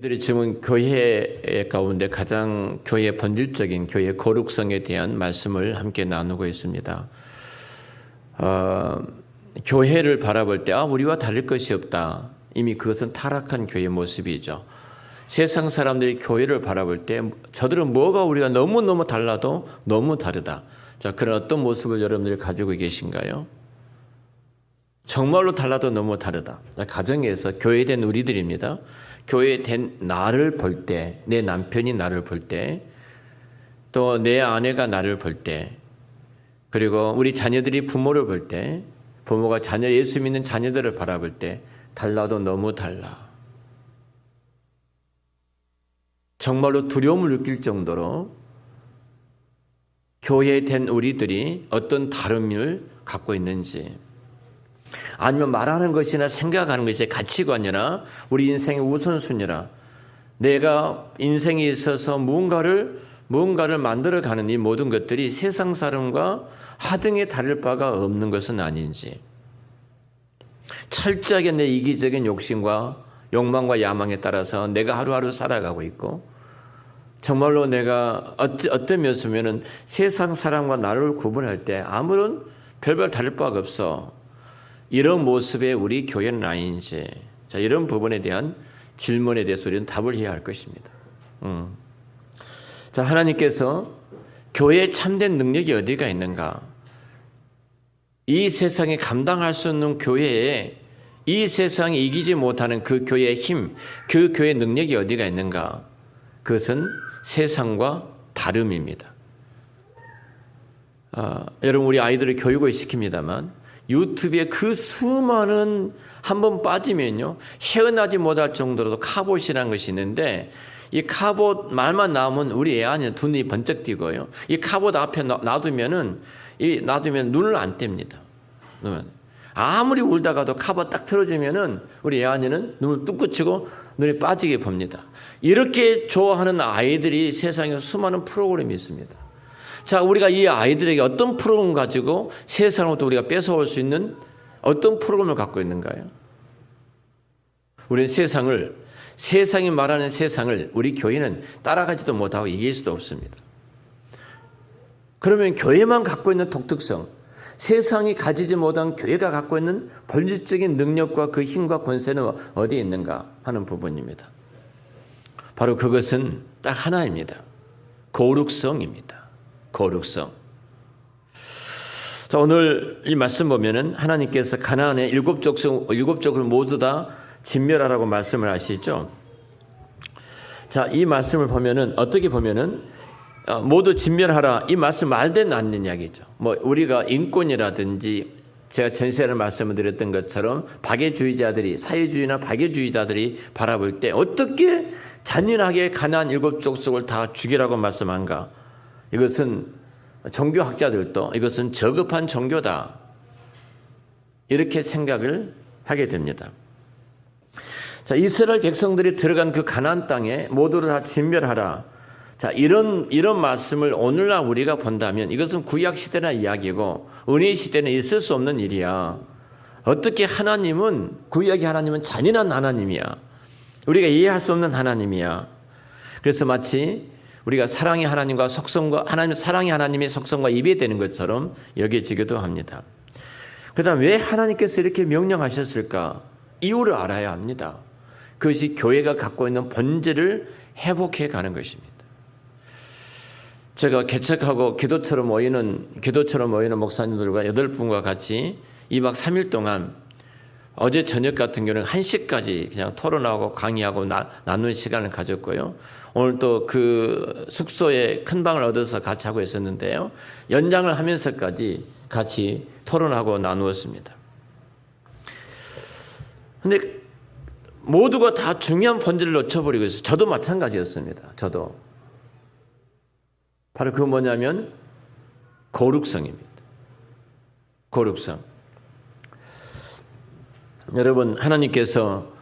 들이 지금 교회 가운데 가장 교회 본질적인 교회 거룩성에 대한 말씀을 함께 나누고 있습니다. 교회를 바라볼 때 우리와 다를 것이 없다. 이미 그것은 타락한 교회의 모습이죠. 세상 사람들이 교회를 바라볼 때 저들은 뭐가 우리가 너무너무 달라도 너무 다르다. 자, 그런 어떤 모습을 여러분들이 가지고 계신가요? 정말로 달라도 너무 다르다. 가정에서 교회된 우리들입니다. 교회된 나를 볼 때, 내 남편이 나를 볼 때, 또 내 아내가 나를 볼 때, 그리고 우리 자녀들이 부모를 볼 때, 부모가 자녀 예수 믿는 자녀들을 바라볼 때 달라도 너무 달라. 정말로 두려움을 느낄 정도로 교회된 우리들이 어떤 다름을 갖고 있는지, 아니면 말하는 것이나 생각하는 것이 가치관이나 우리 인생의 우선순위라 내가 인생에 있어서 무언가를 만들어가는 이 모든 것들이 세상 사람과 하등에 다를 바가 없는 것은 아닌지, 철저하게 내 이기적인 욕심과 욕망과 야망에 따라서 내가 하루하루 살아가고 있고, 정말로 내가 어떤 면에서는 세상 사람과 나를 구분할 때 아무런 별반 다를 바가 없어. 이런 모습의 우리 교회는 아닌지, 자, 이런 부분에 대한 질문에 대해서 우리는 답을 해야 할 것입니다. 자, 하나님께서 교회에 참된 능력이 어디가 있는가? 이 세상에 감당할 수 없는 교회에 이 세상이 이기지 못하는 그 교회의 힘, 그 교회의 능력이 어디가 있는가? 그것은 세상과 다름입니다. 여러분, 우리 아이들을 교육을 시킵니다만 유튜브에 그 수많은 한번 빠지면요 헤어나지 못할 정도로 카봇이라는 것이 있는데, 이 카봇 말만 나오면 우리 애 안에 두 눈이 번쩍 뜨고요. 이 카봇 앞에 놔두면 눈을 안 뗍니다. 아무리 울다가도 카봇 딱 틀어주면은 우리 애 안에는 눈을 뚝 그치고 눈이 빠지게 봅니다. 이렇게 좋아하는 아이들이 세상에 수많은 프로그램이 있습니다. 자, 우리가 이 아이들에게 어떤 프로그램을 가지고 세상으로부터 우리가 뺏어올 수 있는 어떤 프로그램을 갖고 있는가요? 우리는 세상이 말하는 세상을 우리 교회는 따라가지도 못하고 이길 수도 없습니다. 그러면 교회만 갖고 있는 독특성, 세상이 가지지 못한 교회가 갖고 있는 본질적인 능력과 그 힘과 권세는 어디에 있는가 하는 부분입니다. 바로 그것은 딱 하나입니다. 거룩성입니다. 거룩성. 자, 오늘 이 말씀 보면은 하나님께서 가나안의 일곱 족속을 모두 다 진멸하라고 말씀을 하시죠. 자, 이 말씀을 보면은 어떻게 보면은 모두 진멸하라, 이 말씀 말된 않는 이야기죠. 우리가 인권이라든지 제가 전세를 말씀을 드렸던 것처럼 박애주의자들이, 사회주의나 박애주의자들이 바라볼 때 어떻게 잔인하게 가나안 일곱 족속을 다 죽이라고 말씀한가? 이것은 종교학자들도 이것은 저급한 종교다, 이렇게 생각을 하게 됩니다. 자, 이스라엘 백성들이 들어간 그 가나안 땅에 모두를 다 진멸하라. 자, 이런 말씀을 오늘날 우리가 본다면 이것은 구약 시대나 이야기고 은혜 시대는 있을 수 없는 일이야. 어떻게 구약의 하나님은 잔인한 하나님이야. 우리가 이해할 수 없는 하나님이야. 그래서 마치 우리가 사랑의 하나님과 사랑의 하나님의 속성과 이해되는 것처럼 여겨지기도 합니다. 그다음 왜 하나님께서 이렇게 명령하셨을까? 이유를 알아야 합니다. 그것이 교회가 갖고 있는 본질을 회복해 가는 것입니다. 제가 개척하고 기도처럼 모이는 목사님들과 8분과 같이 2박 3일 동안 어제 저녁 같은 경우는 1시까지 그냥 토론하고 강의하고 나누는 시간을 가졌고요. 오늘 또 그 숙소에 큰 방을 얻어서 같이 하고 있었는데요. 연장을 하면서까지 같이 토론하고 나누었습니다. 근데 모두가 다 중요한 본질을 놓쳐버리고 있어요. 저도 마찬가지였습니다. 저도. 바로 그 뭐냐면 거룩성입니다. 거룩성. 여러분, 하나님께서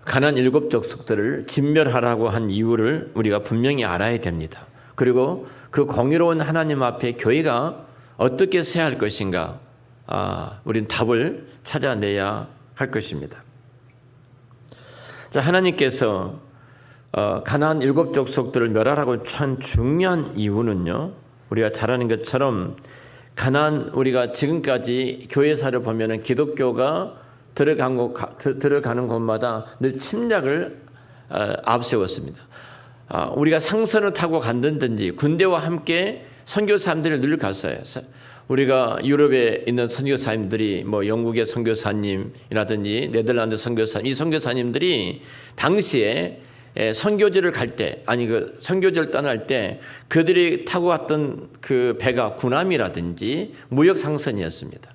가나안 일곱 족속들을 진멸하라고 한 이유를 우리가 분명히 알아야 됩니다. 그리고 그 공의로운 하나님 앞에 교회가 어떻게 서야 할 것인가, 우리는 답을 찾아내야 할 것입니다. 자, 하나님께서 가나안 7족속들을 멸하라고 한 중요한 이유는요. 우리가 잘 아는 것처럼 가나안 우리가 지금까지 교회사를 보면은 기독교가 들어가는 곳마다 늘 침략을 앞세웠습니다. 우리가 상선을 타고 간다든지 군대와 함께 선교사님들이 늘 갔어요. 우리가 유럽에 있는 선교사님들이 뭐 영국의 선교사님이라든지 네덜란드 선교사님, 이 선교사님들이 당시에 선교지를 갈 때, 선교지를 떠날 때 그들이 타고 갔던 그 배가 군함이라든지 무역 상선이었습니다.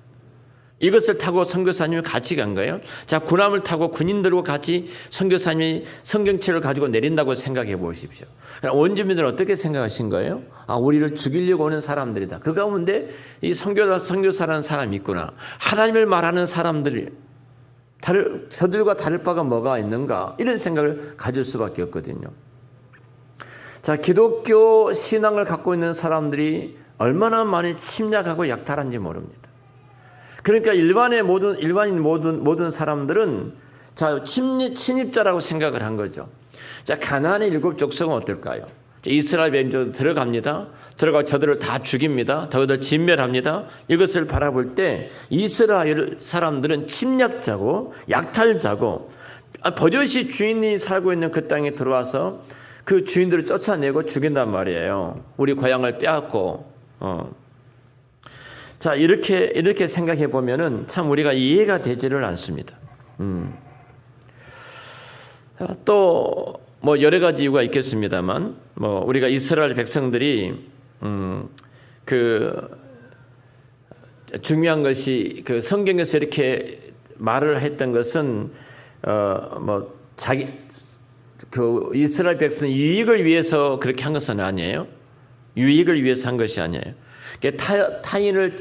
이것을 타고 선교사님이 같이 간 거예요. 자, 군함을 타고 군인들과 같이 선교사님이 성경책을 가지고 내린다고 생각해 보십시오. 원주민들은 어떻게 생각하신 거예요? 우리를 죽이려고 오는 사람들이다. 그 가운데 이 선교사라는 사람이 있구나. 하나님을 말하는 사람들이 저들과 다를 바가 뭐가 있는가? 이런 생각을 가질 수밖에 없거든요. 자, 기독교 신앙을 갖고 있는 사람들이 얼마나 많이 침략하고 약탈한지 모릅니다. 그러니까 일반인 모든 사람들은 자, 침입자라고 생각을 한 거죠. 자, 가나안의 7족속은 어떨까요? 이스라엘 민족이 들어갑니다. 들어가 저들을 다 죽입니다. 저들을 진멸합니다. 이것을 바라볼 때 이스라엘 사람들은 침략자고 약탈자고 버젓이 주인이 살고 있는 그 땅에 들어와서 그 주인들을 쫓아내고 죽인단 말이에요. 우리 고향을 빼앗고. 자, 이렇게 생각해 보면은 참 우리가 이해가 되지를 않습니다. 또 뭐 여러 가지 이유가 있겠습니다만, 뭐 우리가 이스라엘 백성들이 중요한 것이 그 성경에서 이렇게 말을 했던 것은 이스라엘 백성 유익을 위해서 그렇게 한 것은 아니에요. 유익을 위해서 한 것이 아니에요. 타인을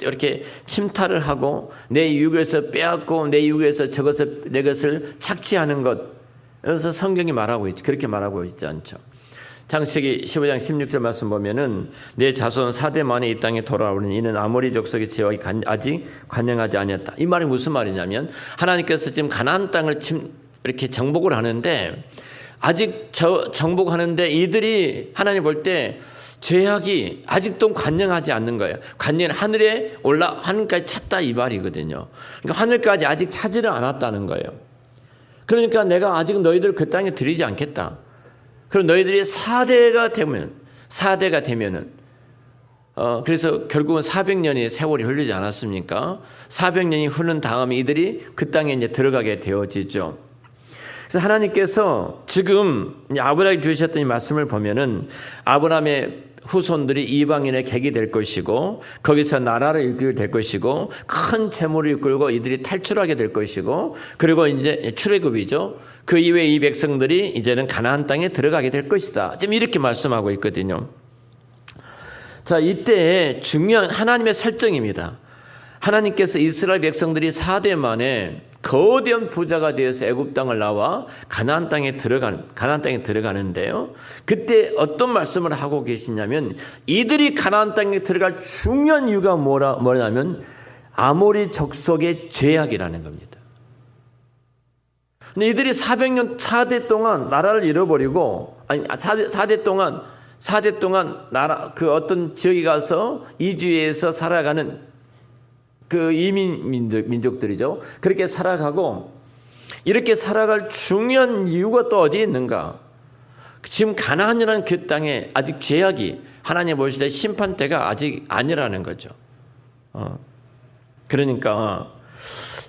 이렇게 침탈을 하고 내 유익에서 빼앗고 내 유익에서 내 것을 착취하는 것. 그래서 성경이 그렇게 말하고 있지 않죠. 창세기 15장 16절 말씀 보면은 내 자손 4대 만에 이 땅에 돌아오는 이는 아모리 족속의 지역이 아직 관영하지 아니었다. 이 말이 무슨 말이냐면 하나님께서 지금 가나안 땅을 이렇게 정복을 하는데 아직 정복하는데 이들이 하나님 볼 때 죄악이 아직도 관영하지 않는 거예요. 관영 하늘까지 찼다 이 말이거든요. 그러니까 하늘까지 아직 차지를 않았다는 거예요. 그러니까 내가 아직 너희들 그 땅에 들이지 않겠다. 그럼 너희들이 4대가 되면은 그래서 결국은 400년의 세월이 흘리지 않았습니까? 400년이 흐른 다음에 이들이 그 땅에 이제 들어가게 되어지죠. 그래서 하나님께서 지금 아브라함에게 주셨던 이 말씀을 보면은 아브라함의 후손들이 이방인의 객이 될 것이고 거기서 나라를 이끌게 될 것이고 큰 재물을 이끌고 이들이 탈출하게 될 것이고 그리고 이제 출애굽이죠. 그 이후에 이 백성들이 이제는 가나안 땅에 들어가게 될 것이다. 지금 이렇게 말씀하고 있거든요. 자, 이때 중요한 하나님의 설정입니다. 하나님께서 이스라엘 백성들이 4대 만에 거대한 부자가 되어서 애굽 땅을 나와 가나안 땅에 들어가는데요. 그때 어떤 말씀을 하고 계시냐면 이들이 가나안 땅에 들어갈 중요한 이유가 뭐냐면 아모리 족속의 죄악이라는 겁니다. 근데 이들이 400년 4대 동안 나라를 잃어버리고 4대 동안 나라 그 어떤 지역에 가서 이주해서 살아가는 그 이민 민족들이죠. 그렇게 살아가고 이렇게 살아갈 중요한 이유가 또 어디에 있는가? 지금 가나안이라는 그 땅에 아직 죄악이 하나님 보실 때 심판 때가 아직 아니라는 거죠. 그러니까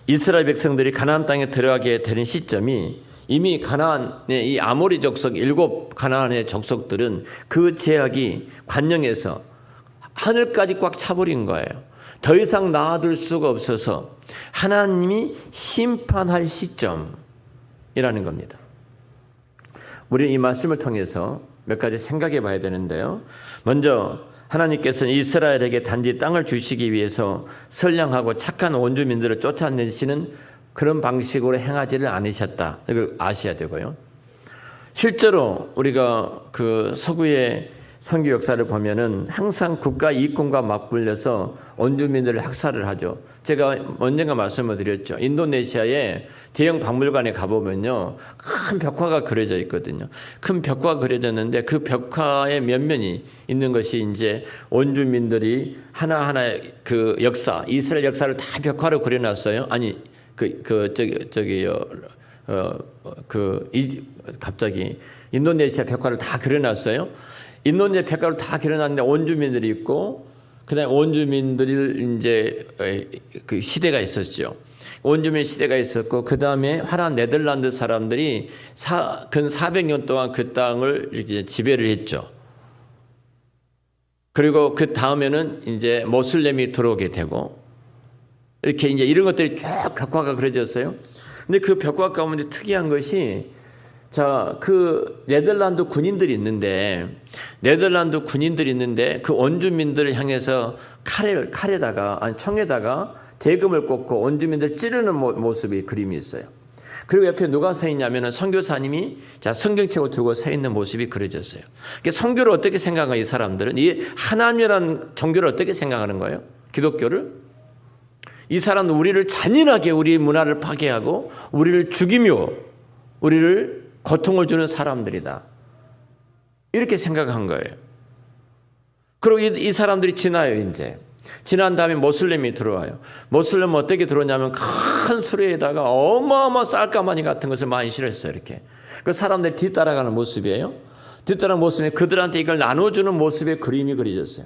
이스라엘 백성들이 가나안 땅에 들어가게 되는 시점이 이미 가나안의 이 아모리 족속 7 가나안의 족속들은 그 죄악이 관영해서 하늘까지 꽉 차버린 거예요. 더 이상 나아들 수가 없어서 하나님이 심판할 시점이라는 겁니다. 우리는 이 말씀을 통해서 몇 가지 생각해 봐야 되는데요. 먼저 하나님께서는 이스라엘에게 단지 땅을 주시기 위해서 선량하고 착한 원주민들을 쫓아내시는 그런 방식으로 행하지를 않으셨다. 이걸 아셔야 되고요. 실제로 우리가 그 서구의 선교 역사를 보면은 항상 국가 이익권과 맞불려서 원주민들을 학살을 하죠. 제가 언젠가 말씀을 드렸죠. 인도네시아에 대형 박물관에 가보면요, 큰 벽화가 그려져 있거든요. 큰 벽화가 그려졌는데 그 벽화의 면면이 있는 것이 이제 원주민들이 하나하나 그 역사, 이스라엘 역사를 다 벽화로 그려놨어요. 아니, 갑자기 인도네시아 벽화를 다 그려놨어요. 인도네시아 벽화를 다 그려놨는데 원주민들이 있고, 그다음에 원주민들이 이제 그 시대가 있었죠. 원주민 시대가 있었고, 그 다음에 화란 네덜란드 사람들이 근 400년 동안 그 땅을 이렇게 지배를 했죠. 그리고 그 다음에는 이제 모슬렘이 들어오게 되고, 이렇게 이제 이런 것들이 쭉 벽화가 그려졌어요. 근데 그 벽화 가운데 특이한 것이, 자, 그 네덜란드 군인들이 있는데 그 원주민들을 향해서 청에다가 대금을 꽂고 원주민들 찌르는 모습이 그림이 있어요. 그리고 옆에 누가 서 있냐면은 선교사님이 성경책을 들고 서 있는 모습이 그려졌어요. 그러니까 선교를 어떻게 생각하는 이 사람들은, 이 하나님이라는 종교를 어떻게 생각하는 거예요? 기독교를? 이 사람은 우리를 잔인하게 우리 문화를 파괴하고 우리를 죽이며 우리를 고통을 주는 사람들이다. 이렇게 생각한 거예요. 그리고 이 사람들이 지나요, 이제. 지난 다음에 모슬렘이 들어와요. 모슬렘은 어떻게 들어오냐면 큰 수레에다가 어마어마한 쌀가마니 같은 것을 많이 실었어요, 이렇게. 그 사람들이 뒤따라가는 모습이에요. 뒤따라가는 모습에 그들한테 이걸 나눠주는 모습의 그림이 그려졌어요.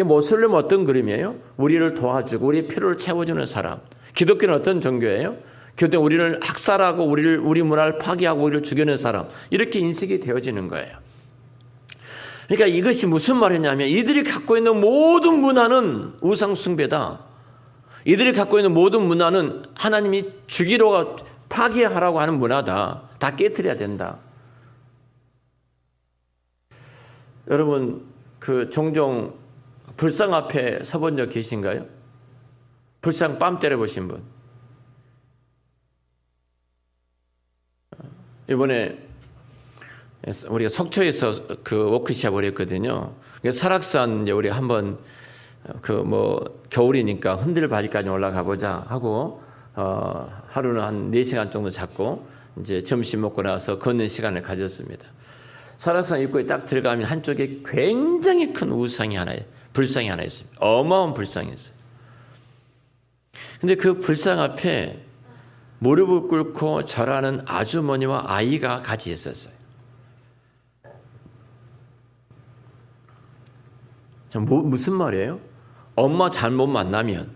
모슬렘은 어떤 그림이에요? 우리를 도와주고 우리의 필요를 채워주는 사람. 기독교는 어떤 종교예요? 기독교는 우리를 학살하고 우리 문화를 파괴하고 우리를 죽이는 사람. 이렇게 인식이 되어지는 거예요. 그러니까 이것이 무슨 말이냐면, 이들이 갖고 있는 모든 문화는 우상 숭배다. 이들이 갖고 있는 모든 문화는 하나님이 죽이러 파괴하라고 하는 문화다. 다 깨트려야 된다. 여러분, 종종 불상 앞에 서본 적 계신가요? 불상 뺨 때려보신 분? 이번에 우리가 속초에서 그 워크숍을 했거든요. 설악산 이제 우리 한번 겨울이니까 흔들바위까지 올라가 보자 하고 하루는 한 4시간 정도 잡고 이제 점심 먹고 나서 걷는 시간을 가졌습니다. 설악산 입구에 딱 들어가면 한쪽에 굉장히 큰 불상이 하나 있습니다. 어마어마한 불상이 있어요. 근데 그 불상 앞에 무릎을 꿇고 절하는 아주머니와 아이가 같이 있었어요. 무슨 말이에요? 엄마 잘못 만나면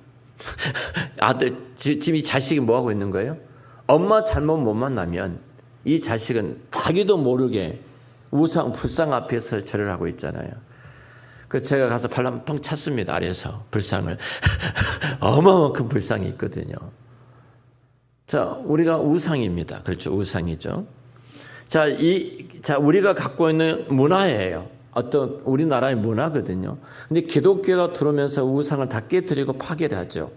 지금 이 자식이 뭐하고 있는 거예요? 엄마 잘못 못 만나면 이 자식은 자기도 모르게 불상 앞에서 절을 하고 있잖아요. 그래서 제가 가서 발로 한 번 찼습니다. 아래에서 불상을. 어마어마한 큰 불상이 있거든요. 자, 우리가 우상입니다. 그렇죠. 우상이죠. 자, 우리가 갖고 있는 문화예요. 어떤 우리나라의 문화거든요. 근데 기독교가 들어오면서 우상을 다 깨뜨리고 파괴를 하죠.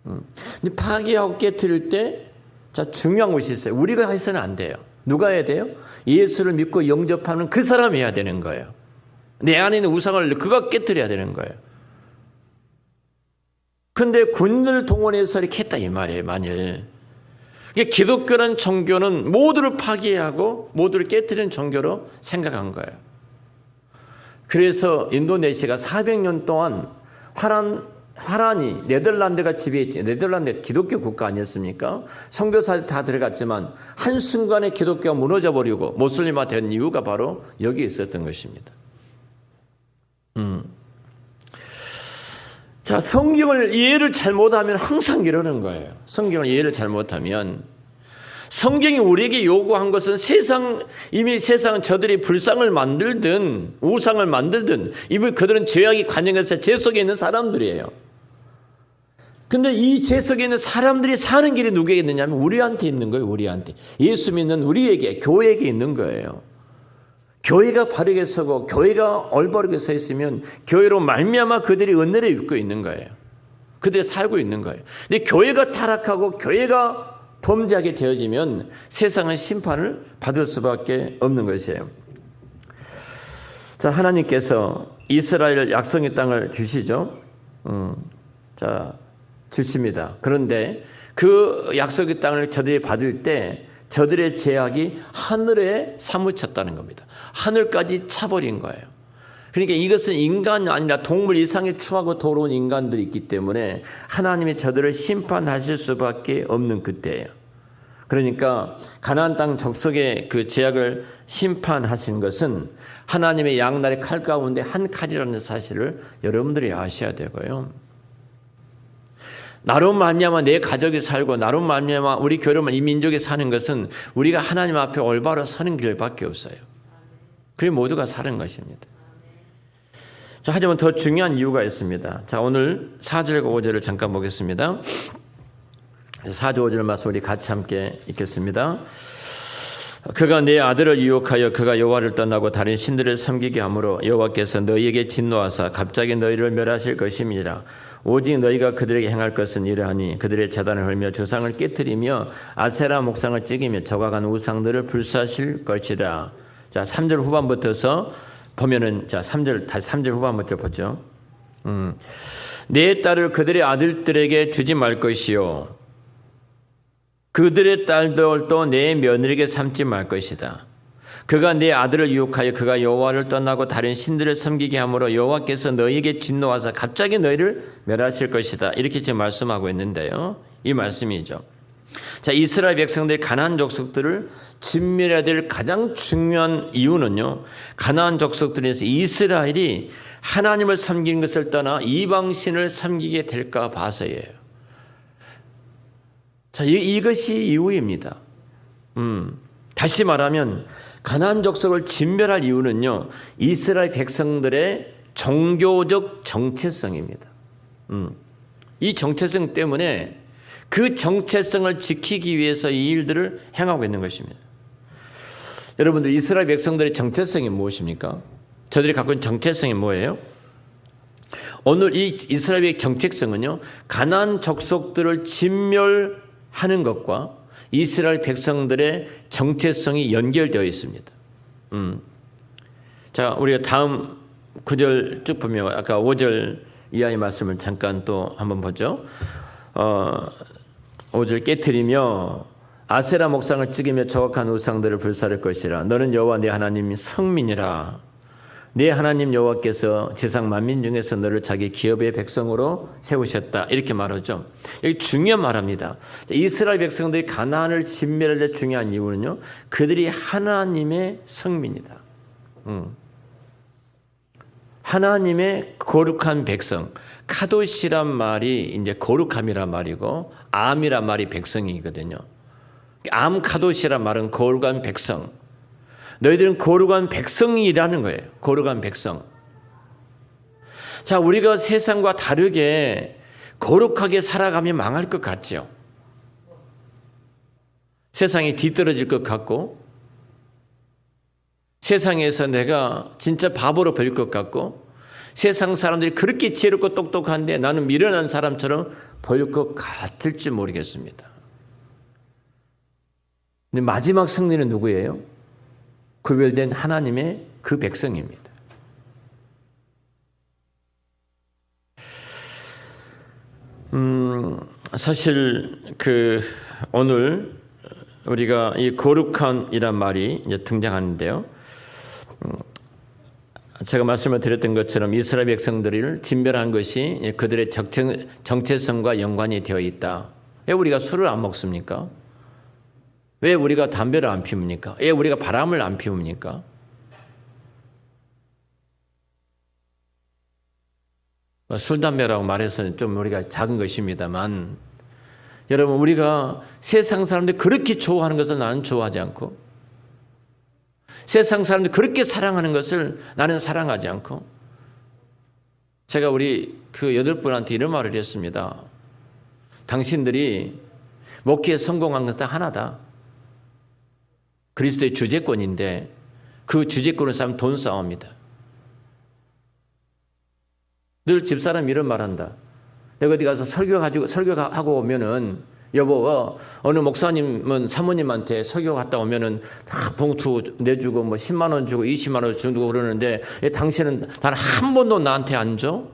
근데 파괴하고 깨뜨릴 때, 자, 중요한 것이 있어요. 우리가 해서는 안 돼요. 누가 해야 돼요? 예수를 믿고 영접하는 그 사람이 해야 되는 거예요. 내 안에 있는 우상을 그가 깨뜨려야 되는 거예요. 그런데 군인을 동원해서 이렇게 했다 이 말이에요. 만일 기독교라는 종교는 모두를 파괴하고 모두를 깨뜨리는 종교로 생각한 거예요. 그래서 인도네시아가 400년 동안 화란이 네덜란드가 지배했지. 네덜란드 기독교 국가 아니었습니까? 선교사들 다 들어갔지만 한순간에 기독교가 무너져버리고 모슬림화 된 이유가 바로 여기에 있었던 것입니다. 자, 성경을 이해를 잘못하면 항상 이러는 거예요. 성경을 이해를 잘못하면, 성경이 우리에게 요구한 것은 이미 세상은 저들이 불상을 만들든 우상을 만들든 이미 그들은 죄악이 관영해서 죄 속에 있는 사람들이에요. 근데 이 죄 속에 있는 사람들이 사는 길이 누구에게 있느냐면 우리한테 있는 거예요. 우리한테. 예수 믿는 우리에게, 교회에게 있는 거예요. 교회가 바르게 서고 교회가 올바르게 서 있으면 교회로 말미암아 그들이 은혜를 입고 있는 거예요. 그들이 살고 있는 거예요. 근데 교회가 타락하고 교회가 범죄하게 되어지면 세상은 심판을 받을 수밖에 없는 것이에요. 자, 하나님께서 이스라엘 약속의 땅을 주시죠. 자, 주십니다. 그런데 그 약속의 땅을 저들이 받을 때 저들의 죄악이 하늘에 사무쳤다는 겁니다. 하늘까지 차버린 거예요. 그러니까 이것은 인간이 아니라 동물 이상의 추하고 더러운 인간들이 있기 때문에 하나님이 저들을 심판하실 수밖에 없는 그때예요. 그러니까 가나안 땅 족속의 그 죄악을 심판하신 것은 하나님의 양날의 칼 가운데 한 칼이라는 사실을 여러분들이 아셔야 되고요. 나로 말미암아 내 가족이 살고 나로 말미암아 우리 교회만 이 민족이 사는 것은 우리가 하나님 앞에 올바로 서는 길밖에 없어요. 그게 모두가 사는 것입니다. 자, 하지만 더 중요한 이유가 있습니다. 자, 오늘 4절과 5절을 잠깐 보겠습니다. 4절 5절 말씀 우리 같이 함께 읽겠습니다. 그가 내 아들을 유혹하여 그가 여호와를 떠나고 다른 신들을 섬기게 하므로 여호와께서 너희에게 진노하사 갑자기 너희를 멸하실 것임이라. 오직 너희가 그들에게 행할 것은 이러하니 그들의 제단을 헐며 주상을 깨뜨리며 아세라 목상을 찍으며 저각한 우상들을 불사실 것이라. 자, 3절 후반부터서 보면은, 자, 3절, 다시 3절 후반부터 보죠. 내 딸을 그들의 아들들에게 주지 말 것이요 그들의 딸들도 내 며느리에게 삼지 말 것이다. 그가 내 아들을 유혹하여 그가 여호와를 떠나고 다른 신들을 섬기게 함으로 여호와께서 너희에게 진노하사 갑자기 너희를 멸하실 것이다. 이렇게 지금 말씀하고 있는데요. 이 말씀이죠. 자, 이스라엘 백성들이 가나안 족속들을 진멸해야 될 가장 중요한 이유는요, 가나안 족속들에서 이스라엘이 하나님을 섬기는 것을 떠나 이방신을 섬기게 될까 봐서예요. 자, 이것이 이유입니다. 다시 말하면 가나안 족속을 진멸할 이유는요, 이스라엘 백성들의 종교적 정체성입니다. 이 정체성 때문에 그 정체성을 지키기 위해서 이 일들을 행하고 있는 것입니다. 여러분들, 이스라엘 백성들의 정체성이 무엇입니까? 저들이 갖고 있는 정체성이 뭐예요? 오늘 이 이스라엘의 정체성은요, 가나안 족속들을 진멸하는 것과 이스라엘 백성들의 정체성이 연결되어 있습니다. 자, 우리가 다음 9절 쭉 보면 아까 5절 이하의 말씀을 잠깐 또 한번 보죠. 5절 깨트리며 아세라 목상을 찍으며 저각한 우상들을 불사를 것이라. 너는 여호와 네 하나님 성민이라. 네 하나님 여호와께서 지상 만민 중에서 너를 자기 기업의 백성으로 세우셨다. 이렇게 말하죠. 여기 중요한 말합니다. 이스라엘 백성들이 가나안을 진멸할 때 중요한 이유는요, 그들이 하나님의 성민이다. 하나님의 거룩한 백성. 카도시란 말이 이제 거룩함이란 말이고, 암이란 말이 백성이거든요. 암 카도시란 말은 거룩한 백성. 너희들은 거룩한 백성이라는 거예요. 거룩한 백성. 자, 우리가 세상과 다르게 거룩하게 살아가면 망할 것 같죠. 세상이 뒤떨어질 것 같고, 세상에서 내가 진짜 바보로 보일 것 같고, 세상 사람들이 그렇게 지혜롭고 똑똑한데 나는 미련한 사람처럼 보일 것 같을지 모르겠습니다. 근데 마지막 승리는 누구예요? 구별된 하나님의 그 백성입니다. 사실 오늘 우리가 이 거룩한이란 말이 이제 등장하는데요. 제가 말씀을 드렸던 것처럼 이스라엘 백성들을 진멸한 것이 그들의 정체성과 연관이 되어 있다. 왜 우리가 술을 안 먹습니까? 왜 우리가 담배를 안 피웁니까? 왜 우리가 바람을 안 피웁니까? 술, 담배라고 말해서는 좀 우리가 작은 것입니다만, 여러분, 우리가 세상 사람들이 그렇게 좋아하는 것을 나는 좋아하지 않고, 세상 사람들이 그렇게 사랑하는 것을 나는 사랑하지 않고, 제가 우리 그 8분한테 이런 말을 했습니다. 당신들이 목회에 성공한 것은 하나다. 그리스도의 주재권인데 그 주재권을 쌓으면 돈 싸움입니다. 늘 집사람이 이런 말한다. 내가 어디 가서 설교하고 오면은 여보, 어느 목사님은 사모님한테 설교 갔다 오면은 다 봉투 내주고 뭐 10만 원 주고 20만 원 주고 그러는데 당신은 단 한 번도 나한테 안 줘?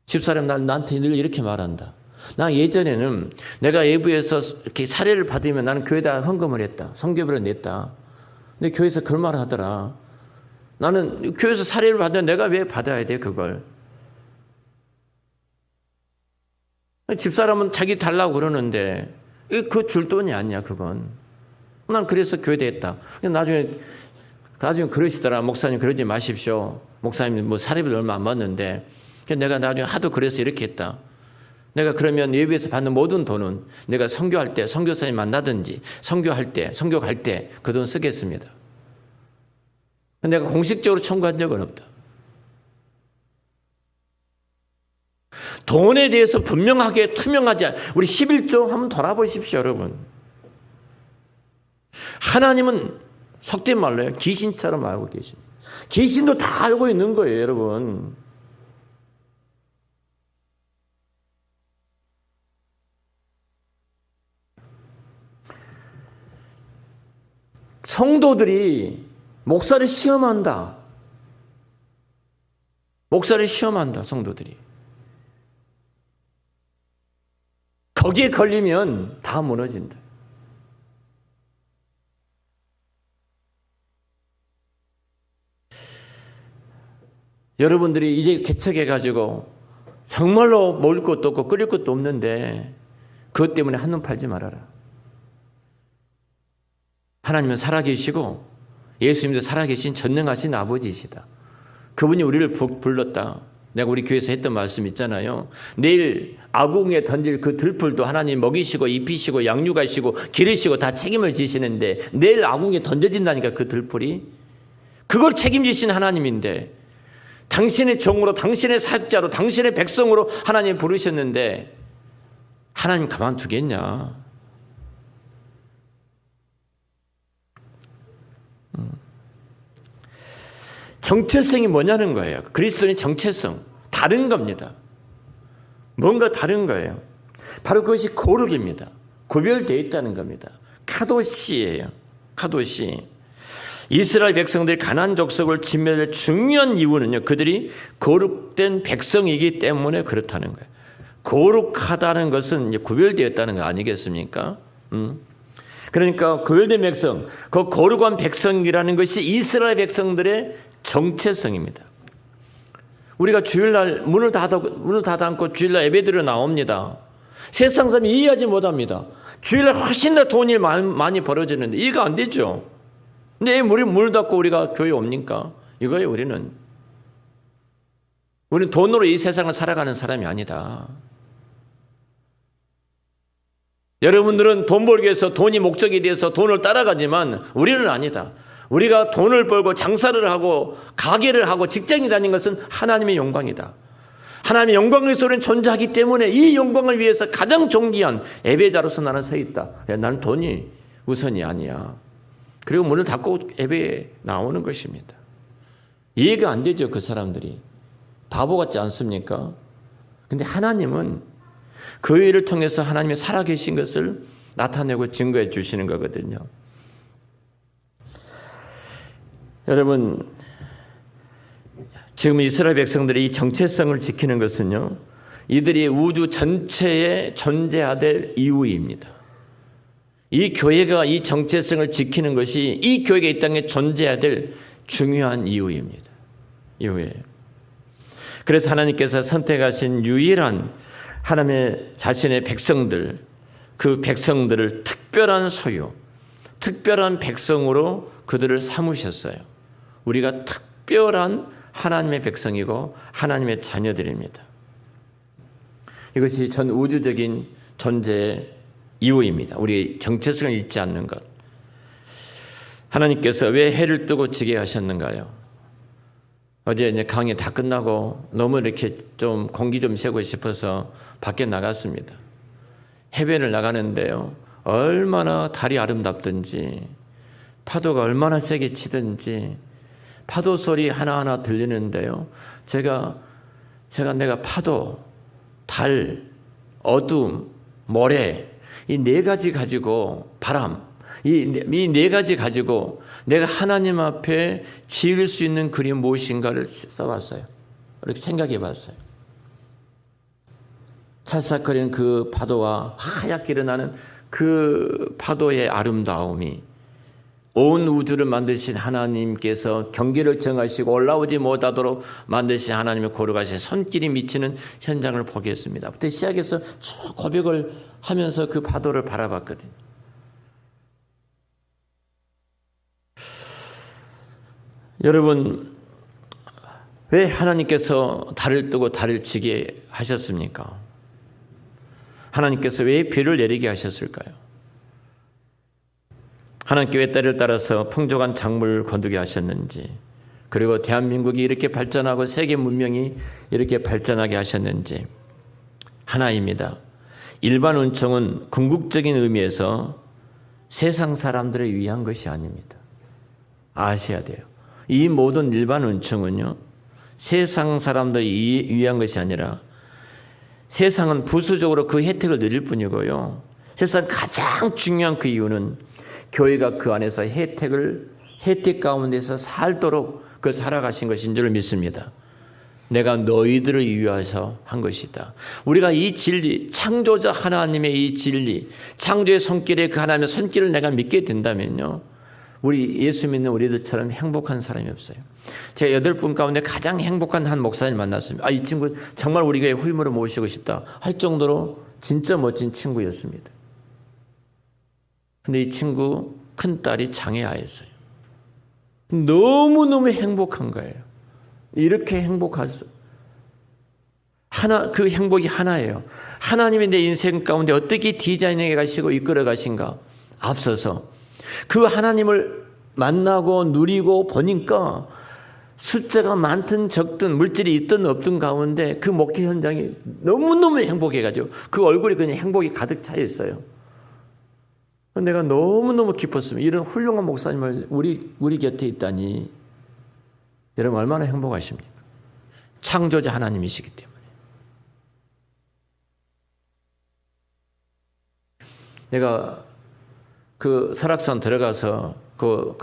집사람 나한테 늘 이렇게 말한다. 나 예전에는 내가 외부에서 이렇게 사례를 받으면 나는 교회에다 헌금을 했다. 성교비를 냈다. 근데 교회에서 그런 말을 하더라. 나는 교회에서 사례를 받으면 내가 왜 받아야 돼, 그걸? 집사람은 자기 달라고 그러는데 그 줄 돈이 아니야, 그건. 난 그래서 교회에 했다. 나중에 그러시더라. 목사님 그러지 마십시오. 목사님 뭐 사례비를 얼마 안 받는데. 내가 나중에 하도 그래서 이렇게 했다. 내가 그러면 예배에서 받는 모든 돈은 내가 선교할 때 선교사님 만나든지 선교할 때 선교 갈 때 그 돈 쓰겠습니다. 내가 공식적으로 청구한 적은 없다. 돈에 대해서 분명하게 투명하지 우리 11조 한번 돌아보십시오, 여러분. 하나님은 속된 말로요, 귀신처럼 알고 계십니다. 귀신도 다 알고 있는 거예요, 여러분. 성도들이 목사를 시험한다. 목사를 시험한다, 성도들이. 거기에 걸리면 다 무너진다. 여러분들이 이제 개척해가지고 정말로 먹을 것도 없고 끓일 것도 없는데 그것 때문에 한눈 팔지 말아라. 하나님은 살아계시고 예수님도 살아계신 전능하신 아버지이시다. 그분이 우리를 불렀다. 내가 우리 교회에서 했던 말씀 있잖아요. 내일 아궁에 던질 그 들풀도 하나님 먹이시고 입히시고 양육하시고 기르시고 다 책임을 지시는데 내일 아궁에 던져진다니까, 그 들풀이. 그걸 책임지신 하나님인데 당신의 종으로 당신의 사역자로 당신의 백성으로 하나님 부르셨는데 하나님 가만두겠냐. 정체성이 뭐냐는 거예요. 그리스도인의 정체성. 다른 겁니다. 뭔가 다른 거예요. 바로 그것이 거룩입니다. 구별되어 있다는 겁니다. 카도시예요. 카도시. 이스라엘 백성들이 가나안 족속을 진멸할 중요한 이유는요, 그들이 거룩된 백성이기 때문에 그렇다는 거예요. 거룩하다는 것은 이제 구별되었다는 거 아니겠습니까? 그러니까 구별된 백성, 그 거룩한 백성이라는 것이 이스라엘 백성들의 정체성입니다. 우리가 주일날 문을 닫고 주일날 예배드려 나옵니다. 세상 사람이 이해하지 못합니다. 주일날 훨씬 더 돈이 많이 벌어지는데 이해가 안 되죠. 근데 왜 문을 닫고 우리가 교회 옵니까? 이거예요. 우리는 돈으로 이 세상을 살아가는 사람이 아니다. 여러분들은 돈 벌기 위해서 돈이 목적이 돼서 돈을 따라가지만 우리는 아니다. 우리가 돈을 벌고 장사를 하고 가게를 하고 직장이 다닌 것은 하나님의 영광이다. 하나님의 영광의 소리는 존재하기 때문에 이 영광을 위해서 가장 존귀한 예배자로서 나는 서 있다. 나는 돈이 우선이 아니야. 그리고 문을 닫고 예배에 나오는 것입니다. 이해가 안 되죠, 그 사람들이. 바보 같지 않습니까? 근데 하나님은 그 일을 통해서 하나님이 살아계신 것을 나타내고 증거해 주시는 거거든요. 여러분, 지금 이스라엘 백성들이 이 정체성을 지키는 것은요, 이들이 우주 전체에 존재해야 될 이유입니다. 이 교회가 이 정체성을 지키는 것이 이 교회가 이 땅에 존재해야 될 중요한 이유입니다. 이유예요. 그래서 하나님께서 선택하신 유일한 하나님의 자신의 백성들, 그 백성들을 특별한 소유, 특별한 백성으로 그들을 삼으셨어요. 우리가 특별한 하나님의 백성이고 하나님의 자녀들입니다. 이것이 전 우주적인 존재의 이유입니다. 우리 정체성을 잊지 않는 것. 하나님께서 왜 해를 뜨고 지게 하셨는가요? 어제 이제 강의 다 끝나고 너무 이렇게 좀 공기 좀 쐬고 싶어서 밖에 나갔습니다. 해변을 나가는데요, 얼마나 달이 아름답든지 파도가 얼마나 세게 치든지 파도 소리 하나하나 들리는데요, 내가 파도, 달, 어둠 모래, 이 네 가지 가지고 바람, 이 네 가지 가지고 내가 하나님 앞에 지을 수 있는 그림 무엇인가를 써봤어요. 이렇게 생각해 봤어요. 찰싹거리는 그 파도와 하얗게 일어나는 그 파도의 아름다움이 온 우주를 만드신 하나님께서 경계를 정하시고 올라오지 못하도록 만드신 하나님의 거룩하신 손길이 미치는 현장을 보겠습니다. 그때 시작해서 쭉 고백을 하면서 그 파도를 바라봤거든요. 여러분, 왜 하나님께서 달을 뜨고 달을 지게 하셨습니까? 하나님께서 왜 비를 내리게 하셨을까요? 하나님께 왜 때를 따라서 풍족한 작물을 거두게 하셨는지, 그리고 대한민국이 이렇게 발전하고 세계 문명이 이렇게 발전하게 하셨는지 하나입니다. 일반 은총은 궁극적인 의미에서 세상 사람들을 위한 것이 아닙니다. 아셔야 돼요. 이 모든 일반 은총은요, 세상 사람들이 위한 것이 아니라 세상은 부수적으로 그 혜택을 누릴 뿐이고요. 세상 가장 중요한 그 이유는 교회가 그 안에서 혜택 가운데서 살도록 그 살아가신 것인 줄 믿습니다. 내가 너희들을 위해서 한 것이다. 우리가 이 진리, 창조자 하나님의 이 진리, 창조의 손길에 그 하나님의 손길을 내가 믿게 된다면요, 우리 예수 믿는 우리들처럼 행복한 사람이 없어요. 제가 8분 가운데 가장 행복한 한 목사님 만났습니다. 이 친구 정말 우리 교회 후임으로 모시고 싶다 할 정도로 진짜 멋진 친구였습니다. 근데 이 친구 큰딸이 장애아였어요. 너무너무 행복한 거예요. 이렇게 행복할 수, 그 행복이 하나예요. 하나님이 내 인생 가운데 어떻게 디자인해 가시고 이끌어 가신가 앞서서 그 하나님을 만나고 누리고 보니까 숫자가 많든 적든 물질이 있든 없든 가운데 그 목회 현장이 너무너무 행복해가지고 그 얼굴이 그냥 행복이 가득 차 있어요. 내가 너무너무 기뻤습니다. 이런 훌륭한 목사님을 우리 곁에 있다니. 여러분 얼마나 행복하십니까? 창조자 하나님이시기 때문에. 내가 그 설악산 들어가서 그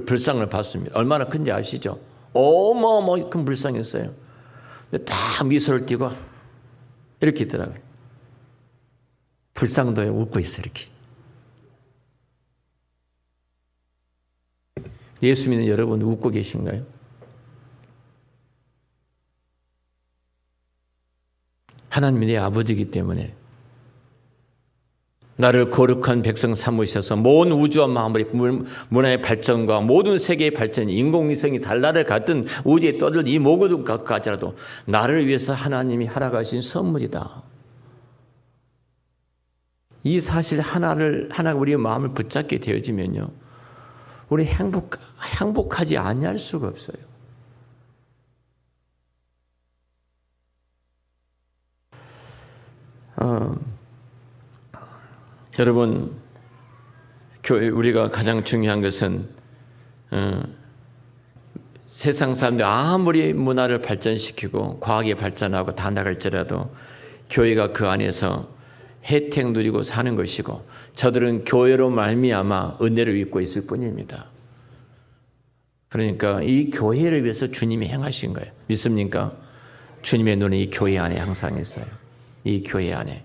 불상을 봤습니다. 얼마나 큰지 아시죠? 어마어마하게 큰 불상이었어요. 딱 미소를 띠고 이렇게 있더라고요. 불상도에 웃고 있어요. 이렇게. 예수 믿는 여러분 웃고 계신가요? 하나님이 내 아버지이기 때문에 나를 거룩한 백성 삼으셔서 모든 우주와 만물의 문화의 발전과 모든 세계의 발전, 인공위성이 달나라를 갔든 우주에 떠들 이 모든 것까지라도 나를 위해서 하나님이 하나가신 선물이다. 이 사실 하나가 우리의 마음을 붙잡게 되어지면요, 우리 행복하지 아니할 수가 없어요. 여러분, 우리가 가장 중요한 것은 세상 사람들이 아무리 문화를 발전시키고 과학이 발전하고 다 나갈지라도 교회가 그 안에서 혜택 누리고 사는 것이고 저들은 교회로 말미암아 은혜를 입고 있을 뿐입니다. 그러니까 이 교회를 위해서 주님이 행하신 거예요. 믿습니까? 주님의 눈이 이 교회 안에 항상 있어요. 이 교회 안에.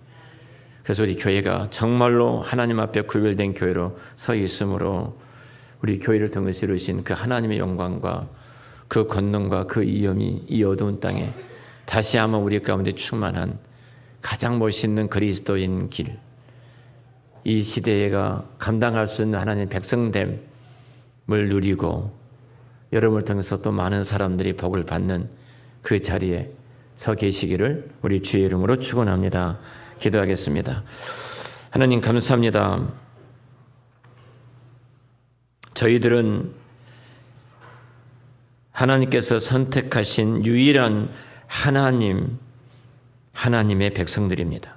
그래서 우리 교회가 정말로 하나님 앞에 구별된 교회로 서 있으므로 우리 교회를 통해서 이루신 그 하나님의 영광과 그 권능과 그 이엄이 이 어두운 땅에 다시 한번 우리 가운데 충만한 가장 멋있는 그리스도인 길, 이 시대가 감당할 수 있는 하나님의 백성됨을 누리고 여러분을 통해서 또 많은 사람들이 복을 받는 그 자리에 서 계시기를 우리 주의 이름으로 축원합니다. 기도하겠습니다. 하나님 감사합니다. 저희들은 하나님께서 선택하신 유일한 하나님의 백성들입니다.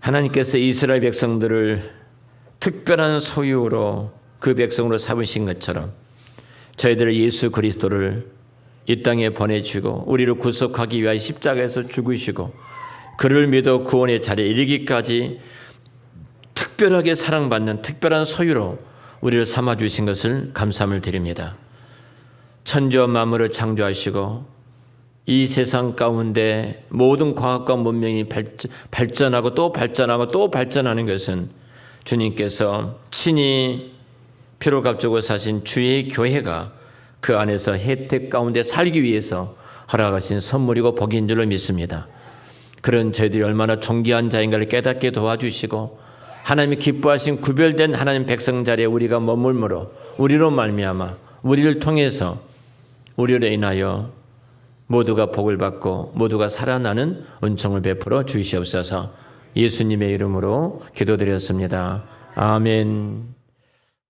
하나님께서 이스라엘 백성들을 특별한 소유로 그 백성으로 삼으신 것처럼 저희들을 예수 그리스도를 이 땅에 보내주고 우리를 구속하기 위하여 십자가에서 죽으시고 그를 믿어 구원의 자리에 이르기까지 특별하게 사랑받는 특별한 소유로 우리를 삼아주신 것을 감사함을 드립니다. 천지와 만물을 창조하시고 이 세상 가운데 모든 과학과 문명이 발전하고 또 발전하고 또 발전하는 것은 주님께서 친히 피로 값주고 사신 주의 교회가 그 안에서 혜택 가운데 살기 위해서 허락하신 선물이고 복인 줄로 믿습니다. 그런 저희들이 얼마나 존귀한 자인가를 깨닫게 도와주시고 하나님이 기뻐하신 구별된 하나님 백성 자리에 우리가 머물므로 우리로 말미암아 우리를 통해서 우리로 인하여 모두가 복을 받고 모두가 살아나는 은총을 베풀어 주시옵소서. 예수님의 이름으로 기도드렸습니다. 아멘.